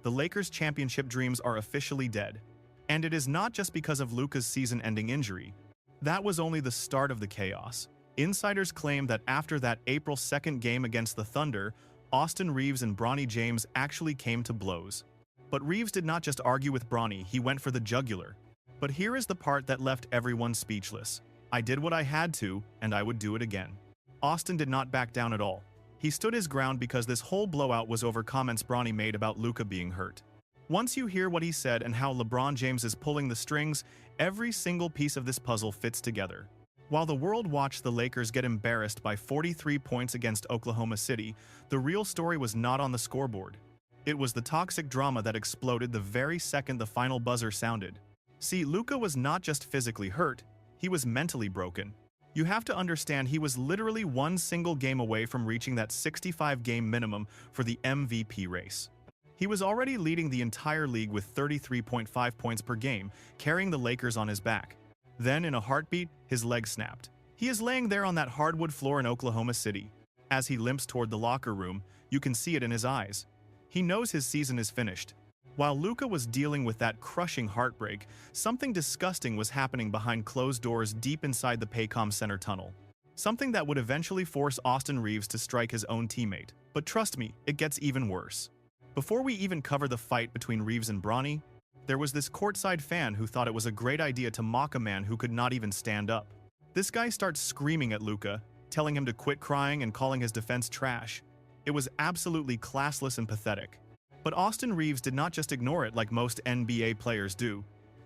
the Lakers' championship dreams are officially dead. And it is not just because of Luka's season-ending injury. That was only the start of the chaos. Insiders claim that after that April 2nd game against the Thunder, Austin Reaves and Bronny James actually came to blows. But Reaves did not just argue with Bronny, he went for the jugular. But here is the part that left everyone speechless. I did what I had to, and I would do it again. Austin did not back down at all. He stood his ground because this whole blowout was over comments Bronny made about Luka being hurt. Once you hear what he said and how LeBron James is pulling the strings, every single piece of this puzzle fits together. While the world watched the Lakers get embarrassed by 43 points against Oklahoma City, the real story was not on the scoreboard. It was the toxic drama that exploded the very second the final buzzer sounded. See, Luka was not just physically hurt, he was mentally broken. You have to understand he was literally one single game away from reaching that 65-game minimum for the MVP race. He was already leading the entire league with 33.5 points per game, carrying the Lakers on his back. Then, in a heartbeat, his leg snapped. He is laying there on that hardwood floor in Oklahoma City. As he limps toward the locker room, you can see it in his eyes. He knows his season is finished. While Luka was dealing with that crushing heartbreak, something disgusting was happening behind closed doors deep inside the Paycom Center tunnel. Something that would eventually force Austin Reaves to strike his own teammate. But trust me, it gets even worse. Before we even cover the fight between Reaves and Bronny, there was this courtside fan who thought it was a great idea to mock a man who could not even stand up. This guy starts screaming at Luka, telling him to quit crying and calling his defense trash. It was absolutely classless and pathetic. But Austin Reaves did not just ignore it like most NBA players do.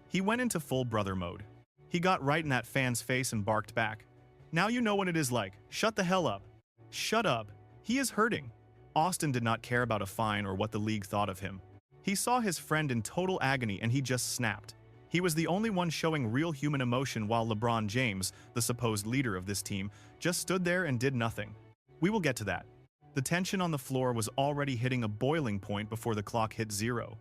He went into full brother mode. He got right in that fan's face and barked back. Now you know what it is like. Shut the hell up. Shut up. He is hurting. Austin did not care about a fine or what the league thought of him. He saw his friend in total agony and he just snapped. He was the only one showing real human emotion while LeBron James, the supposed leader of this team, just stood there and did nothing. We will get to that. The tension on the floor was already hitting a boiling point before the clock hit 0.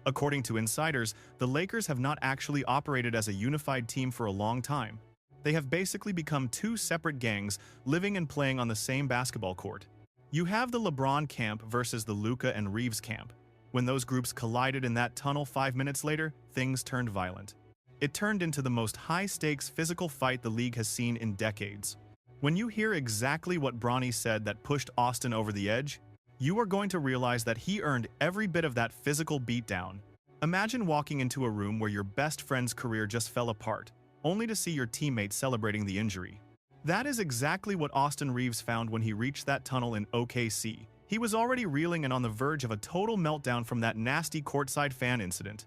According to insiders, the Lakers have not actually operated as a unified team for a long time. They have basically become two separate gangs living and playing on the same basketball court. You have the LeBron camp versus the Luka and Reaves camp. When those groups collided in that tunnel 5 minutes later, things turned violent. It turned into the most high-stakes physical fight the league has seen in decades. When you hear exactly what Bronny said that pushed Austin over the edge, you are going to realize that he earned every bit of that physical beatdown. Imagine walking into a room where your best friend's career just fell apart, only to see your teammate celebrating the injury. That is exactly what Austin Reaves found when he reached that tunnel in OKC. He was already reeling and on the verge of a total meltdown from that nasty courtside fan incident.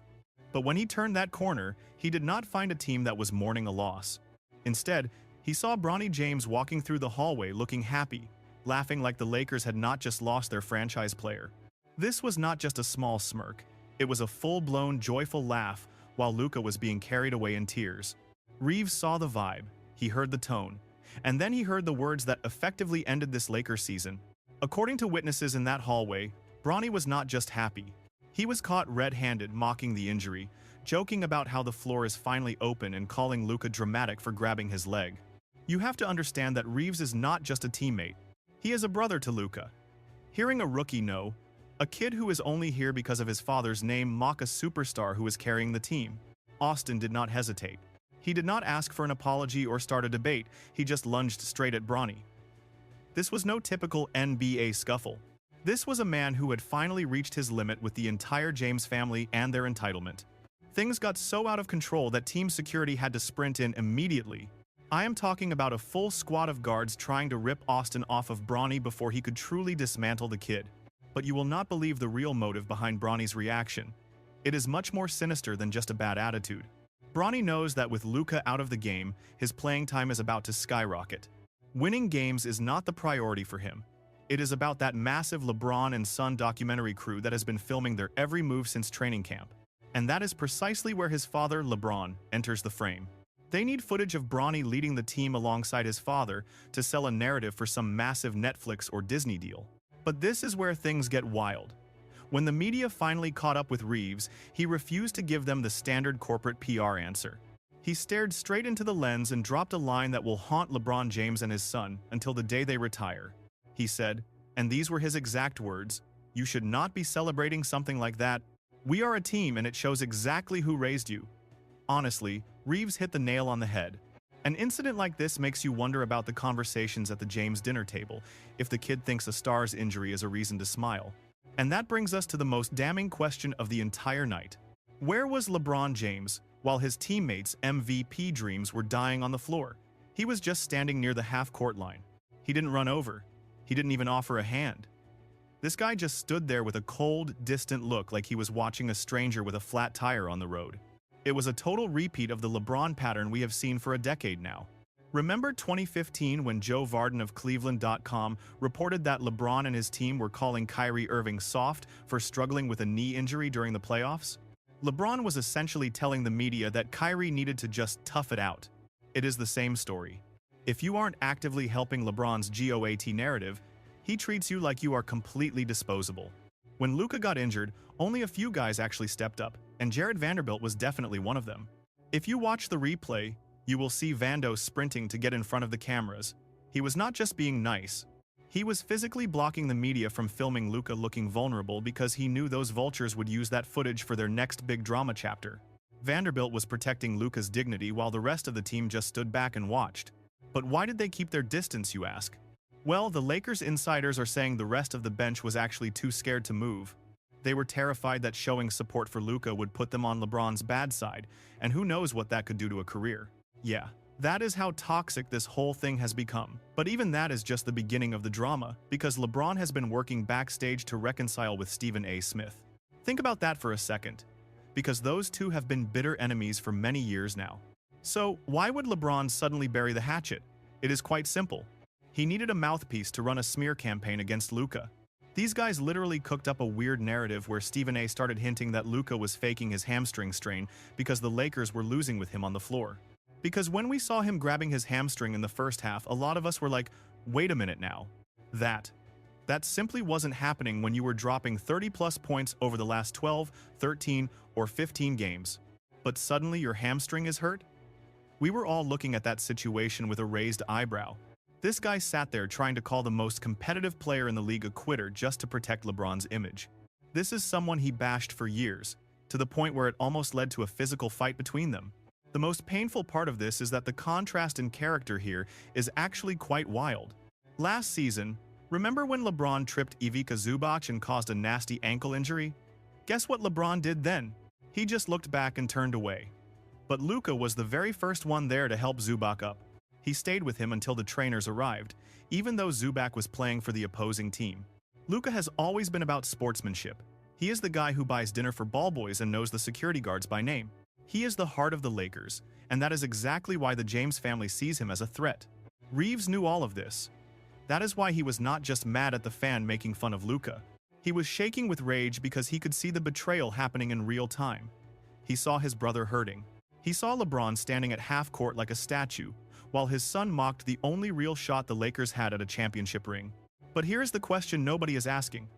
But when he turned that corner, he did not find a team that was mourning a loss. Instead, he saw Bronny James walking through the hallway looking happy, laughing like the Lakers had not just lost their franchise player. This was not just a small smirk. It was a full-blown, joyful laugh while Luka was being carried away in tears. Reaves saw the vibe, he heard the tone, and then he heard the words that effectively ended this Lakers season. According to witnesses in that hallway, Bronny was not just happy. He was caught red-handed mocking the injury, joking about how the floor is finally open and calling Luka dramatic for grabbing his leg. You have to understand that Reaves is not just a teammate. He is a brother to Luka. Hearing a rookie know, a kid who is only here because of his father's name mock a superstar who is carrying the team, Austin did not hesitate. He did not ask for an apology or start a debate, he just lunged straight at Bronny. This was no typical NBA scuffle. This was a man who had finally reached his limit with the entire James family and their entitlement. Things got so out of control that team security had to sprint in immediately. I am talking about a full squad of guards trying to rip Austin off of Bronny before he could truly dismantle the kid. But you will not believe the real motive behind Bronny's reaction. It is much more sinister than just a bad attitude. Bronny knows that with Luka out of the game, his playing time is about to skyrocket. Winning games is not the priority for him. It is about that massive LeBron and Son documentary crew that has been filming their every move since training camp. And that is precisely where his father, LeBron, enters the frame. They need footage of Bronny leading the team alongside his father to sell a narrative for some massive Netflix or Disney deal. But this is where things get wild. When the media finally caught up with Reaves, he refused to give them the standard corporate PR answer. He stared straight into the lens and dropped a line that will haunt LeBron James and his son until the day they retire. He said, and these were his exact words, You should not be celebrating something like that. We are a team and it shows exactly who raised you. Honestly, Reaves hit the nail on the head. An incident like this makes you wonder about the conversations at the James dinner table, if the kid thinks a star's injury is a reason to smile. And that brings us to the most damning question of the entire night. Where was LeBron James while his teammates' MVP dreams were dying on the floor? He was just standing near the half-court line. He didn't run over. He didn't even offer a hand. This guy just stood there with a cold, distant look like he was watching a stranger with a flat tire on the road. It was a total repeat of the LeBron pattern we have seen for a decade now. Remember 2015 when Joe Vardon of Cleveland.com reported that LeBron and his team were calling Kyrie Irving soft for struggling with a knee injury during the playoffs? LeBron was essentially telling the media that Kyrie needed to just tough it out. It is the same story. If you aren't actively helping LeBron's GOAT narrative, he treats you like you are completely disposable. When Luka got injured, only a few guys actually stepped up, and Jared Vanderbilt was definitely one of them. If you watch the replay, you will see Vando sprinting to get in front of the cameras. He was not just being nice. He was physically blocking the media from filming Luka looking vulnerable because he knew those vultures would use that footage for their next big drama chapter. Vanderbilt was protecting Luka's dignity while the rest of the team just stood back and watched. But why did they keep their distance, you ask? Well, the Lakers insiders are saying the rest of the bench was actually too scared to move. They were terrified that showing support for Luka would put them on LeBron's bad side, and who knows what that could do to a career. Yeah, that is how toxic this whole thing has become. But even that is just the beginning of the drama, because LeBron has been working backstage to reconcile with Stephen A. Smith. Think about that for a second, because those two have been bitter enemies for many years now. So, why would LeBron suddenly bury the hatchet? It is quite simple. He needed a mouthpiece to run a smear campaign against Luka. These guys literally cooked up a weird narrative where Stephen A. started hinting that Luka was faking his hamstring strain because the Lakers were losing with him on the floor. Because when we saw him grabbing his hamstring in the first half, a lot of us were like, wait a minute now. That simply wasn't happening when you were dropping 30-plus points over the last 12, 13, or 15 games. But suddenly your hamstring is hurt? We were all looking at that situation with a raised eyebrow. This guy sat there trying to call the most competitive player in the league a quitter just to protect LeBron's image. This is someone he bashed for years, to the point where it almost led to a physical fight between them. The most painful part of this is that the contrast in character here is actually quite wild. Last season, remember when LeBron tripped Ivica Zubac and caused a nasty ankle injury? Guess what LeBron did then? He just looked back and turned away. But Luka was the very first one there to help Zubac up. He stayed with him until the trainers arrived, even though Zubac was playing for the opposing team. Luka has always been about sportsmanship. He is the guy who buys dinner for ball boys and knows the security guards by name. He is the heart of the Lakers, and that is exactly why the James family sees him as a threat. Reaves knew all of this. That is why he was not just mad at the fan making fun of Luka. He was shaking with rage because he could see the betrayal happening in real time. He saw his brother hurting. He saw LeBron standing at half court like a statue, while his son mocked the only real shot the Lakers had at a championship ring. But here is the question nobody is asking.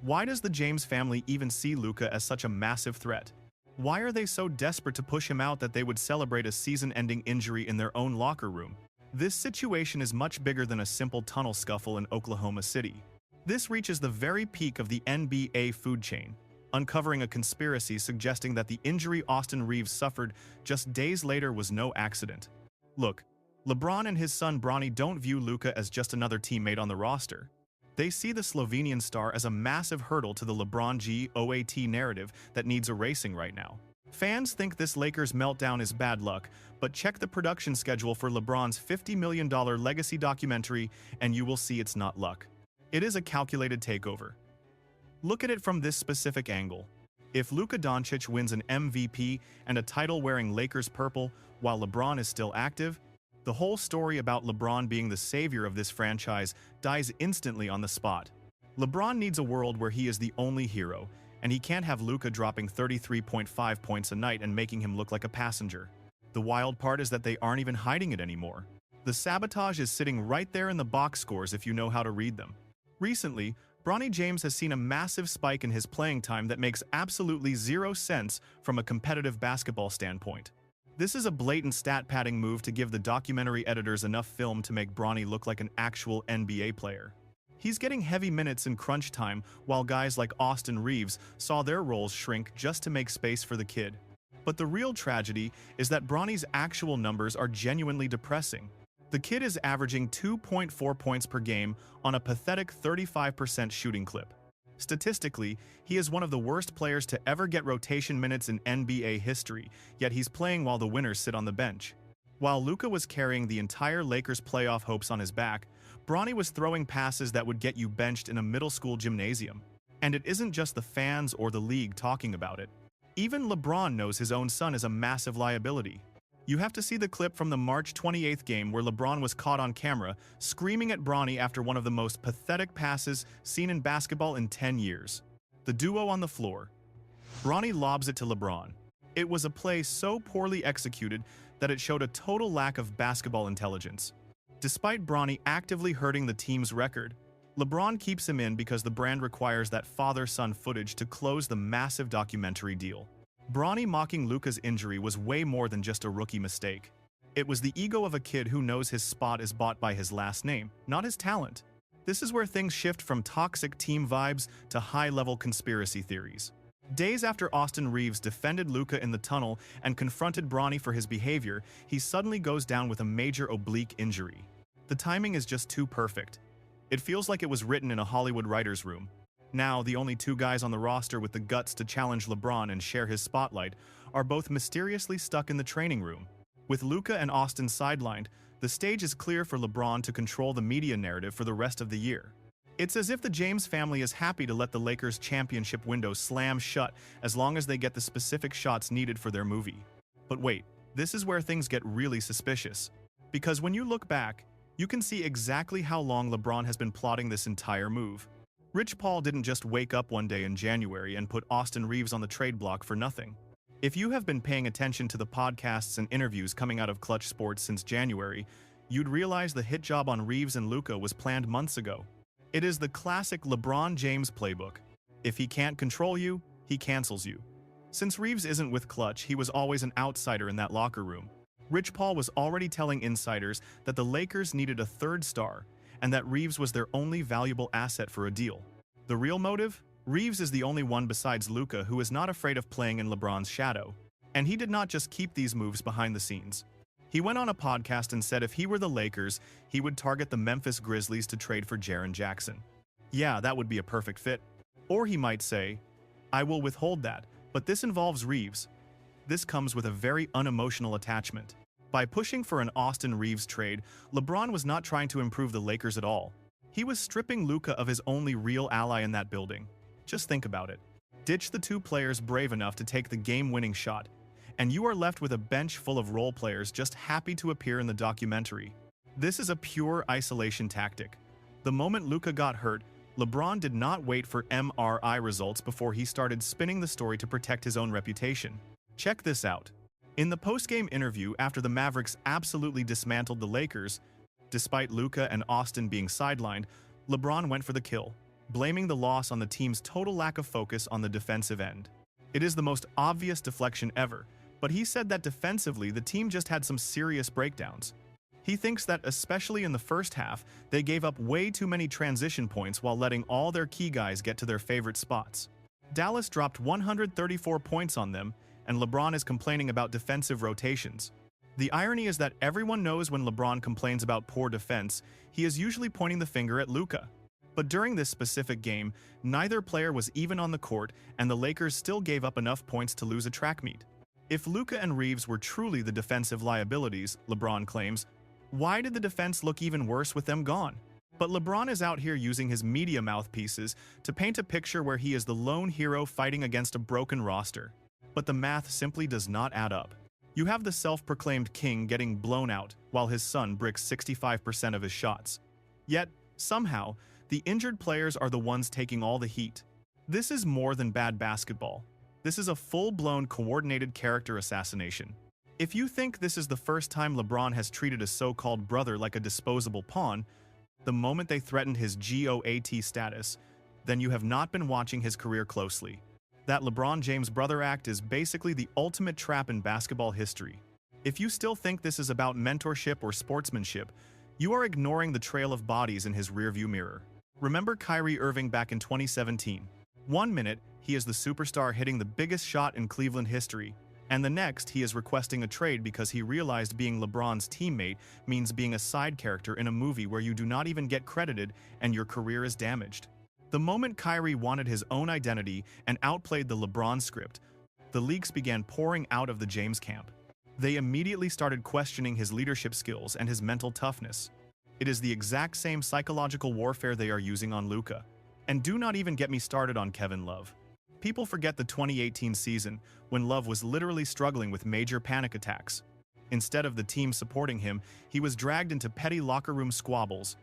Why does the James family even see Luka as such a massive threat? Why are they so desperate to push him out that they would celebrate a season-ending injury in their own locker room? This situation is much bigger than a simple tunnel scuffle in Oklahoma City. This reaches the very peak of the NBA food chain, uncovering a conspiracy suggesting that the injury Austin Reaves suffered just days later was no accident. Look, LeBron and his son Bronny don't view Luka as just another teammate on the roster. They see the Slovenian star as a massive hurdle to the LeBron GOAT narrative that needs erasing right now. Fans think this Lakers meltdown is bad luck, but check the production schedule for LeBron's $50 million legacy documentary and you will see it's not luck. It is a calculated takeover. Look at it from this specific angle. If Luka Doncic wins an MVP and a title wearing Lakers purple while LeBron is still active, the whole story about LeBron being the savior of this franchise dies instantly on the spot. LeBron needs a world where he is the only hero, and he can't have Luka dropping 33.5 points a night and making him look like a passenger. The wild part is that they aren't even hiding it anymore. The sabotage is sitting right there in the box scores if you know how to read them. Recently, Bronny James has seen a massive spike in his playing time that makes absolutely zero sense from a competitive basketball standpoint. This is a blatant stat-padding move to give the documentary editors enough film to make Bronny look like an actual NBA player. He's getting heavy minutes in crunch time while guys like Austin Reaves saw their roles shrink just to make space for the kid. But the real tragedy is that Bronny's actual numbers are genuinely depressing. The kid is averaging 2.4 points per game on a pathetic 35% shooting clip. Statistically, he is one of the worst players to ever get rotation minutes in NBA history, yet he's playing while the winners sit on the bench. While Luka was carrying the entire Lakers' playoff hopes on his back, Bronny was throwing passes that would get you benched in a middle school gymnasium. And it isn't just the fans or the league talking about it. Even LeBron knows his own son is a massive liability. You have to see the clip from the March 28th game where LeBron was caught on camera screaming at Bronny after one of the most pathetic passes seen in basketball in 10 years. The duo on the floor. Bronny lobs it to LeBron. It was a play so poorly executed that it showed a total lack of basketball intelligence. Despite Bronny actively hurting the team's record, LeBron keeps him in because the brand requires that father-son footage to close the massive documentary deal. Bronny mocking Luka's injury was way more than just a rookie mistake. It was the ego of a kid who knows his spot is bought by his last name, not his talent. This is where things shift from toxic team vibes to high-level conspiracy theories. Days after Austin Reaves defended Luka in the tunnel and confronted Bronny for his behavior, he suddenly goes down with a major oblique injury. The timing is just too perfect. It feels like it was written in a Hollywood writer's room. Now, the only two guys on the roster with the guts to challenge LeBron and share his spotlight are both mysteriously stuck in the training room. With Luka and Austin sidelined, the stage is clear for LeBron to control the media narrative for the rest of the year. It's as if the James family is happy to let the Lakers' championship window slam shut as long as they get the specific shots needed for their movie. But wait, this is where things get really suspicious. Because when you look back, you can see exactly how long LeBron has been plotting this entire move. Rich Paul didn't just wake up one day in January and put Austin Reaves on the trade block for nothing. If you have been paying attention to the podcasts and interviews coming out of Clutch Sports since January, you'd realize the hit job on Reaves and Luka was planned months ago. It is the classic LeBron James playbook. If he can't control you, he cancels you. Since Reaves isn't with Clutch, he was always an outsider in that locker room. Rich Paul was already telling insiders that the Lakers needed a third star and that Reaves was their only valuable asset for a deal. The real motive? Reaves is the only one besides Luka who is not afraid of playing in LeBron's shadow. And he did not just keep these moves behind the scenes. He went on a podcast and said if he were the Lakers, he would target the Memphis Grizzlies to trade for Jaren Jackson. Yeah, that would be a perfect fit. Or he might say, I will withhold that, but this involves Reaves. This comes with a very unemotional attachment. By pushing for an Austin Reaves trade, LeBron was not trying to improve the Lakers at all. He was stripping Luka of his only real ally in that building. Just think about it. Ditch the two players brave enough to take the game-winning shot, and you are left with a bench full of role players just happy to appear in the documentary. This is a pure isolation tactic. The moment Luka got hurt, LeBron did not wait for MRI results before he started spinning the story to protect his own reputation. Check this out. In the post-game interview after the Mavericks absolutely dismantled the Lakers, despite Luka and Austin being sidelined, LeBron went for the kill, blaming the loss on the team's total lack of focus on the defensive end. It is the most obvious deflection ever, but he said that defensively the team just had some serious breakdowns. He thinks that especially in the first half, they gave up way too many transition points while letting all their key guys get to their favorite spots. Dallas dropped 134 points on them, and LeBron is complaining about defensive rotations. The irony is that everyone knows when LeBron complains about poor defense, he is usually pointing the finger at Luka. But during this specific game, neither player was even on the court, and the Lakers still gave up enough points to lose a track meet. If Luka and Reaves were truly the defensive liabilities, LeBron claims, why did the defense look even worse with them gone? But LeBron is out here using his media mouthpieces to paint a picture where he is the lone hero fighting against a broken roster. But the math simply does not add up. You have the self-proclaimed king getting blown out while his son bricks 65% of his shots. Yet, somehow, the injured players are the ones taking all the heat. This is more than bad basketball. This is a full-blown coordinated character assassination. If you think this is the first time LeBron has treated a so-called brother like a disposable pawn, the moment they threatened his GOAT status, then you have not been watching his career closely. That LeBron James brother act is basically the ultimate trap in basketball history. If you still think this is about mentorship or sportsmanship, you are ignoring the trail of bodies in his rearview mirror. Remember Kyrie Irving back in 2017? One minute, he is the superstar hitting the biggest shot in Cleveland history, and the next, he is requesting a trade because he realized being LeBron's teammate means being a side character in a movie where you do not even get credited and your career is damaged. The moment Kyrie wanted his own identity and outplayed the LeBron script, the leaks began pouring out of the James camp. They immediately started questioning his leadership skills and his mental toughness. It is the exact same psychological warfare they are using on Luka. And do not even get me started on Kevin Love. People forget the 2018 season, when Love was literally struggling with major panic attacks. Instead of the team supporting him, he was dragged into petty locker room squabbles.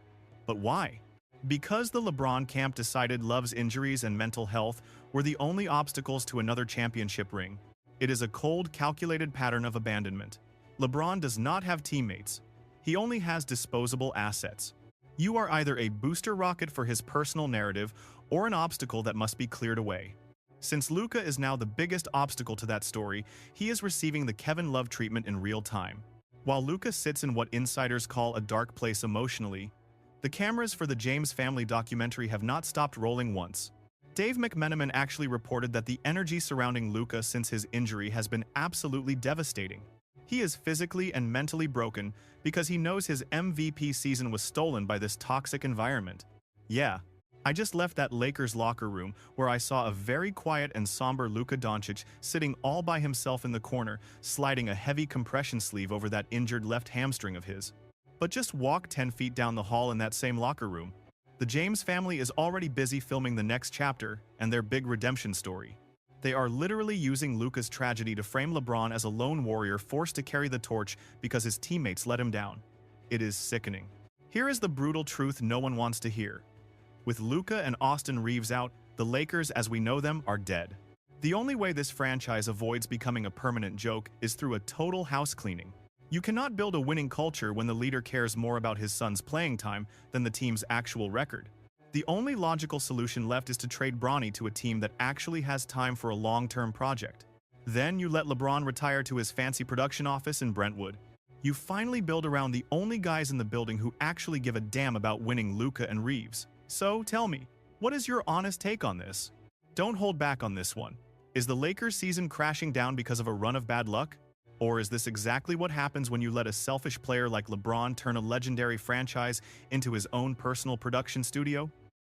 But why? Because the LeBron camp decided Love's injuries and mental health were the only obstacles to another championship ring. It is a cold, calculated pattern of abandonment. LeBron does not have teammates. He only has disposable assets. You are either a booster rocket for his personal narrative or an obstacle that must be cleared away. Since Luka is now the biggest obstacle to that story, he is receiving the Kevin Love treatment in real time. While Luka sits in what insiders call a dark place emotionally, the cameras for the James family documentary have not stopped rolling once. Dave McMenamin actually reported that the energy surrounding Luka since his injury has been absolutely devastating. He is physically and mentally broken because he knows his MVP season was stolen by this toxic environment. Yeah, I just left that Lakers locker room where I saw a very quiet and somber Luka Doncic sitting all by himself in the corner, sliding a heavy compression sleeve over that injured left hamstring of his. But just walk 10 feet down the hall in that same locker room. The James family is already busy filming the next chapter and their big redemption story. They are literally using Luka's tragedy to frame LeBron as a lone warrior forced to carry the torch because his teammates let him down. It is sickening. Here is the brutal truth no one wants to hear. With Luka and Austin Reaves out, the Lakers as we know them are dead. The only way this franchise avoids becoming a permanent joke is through a total house cleaning. You cannot build a winning culture when the leader cares more about his son's playing time than the team's actual record. The only logical solution left is to trade Bronny to a team that actually has time for a long-term project. Then you let LeBron retire to his fancy production office in Brentwood. You finally build around the only guys in the building who actually give a damn about winning, Luka and Reaves. So tell me, what is your honest take on this? Don't hold back on this one. Is the Lakers season crashing down because of a run of bad luck? Or is this exactly what happens when you let a selfish player like LeBron turn a legendary franchise into his own personal production studio?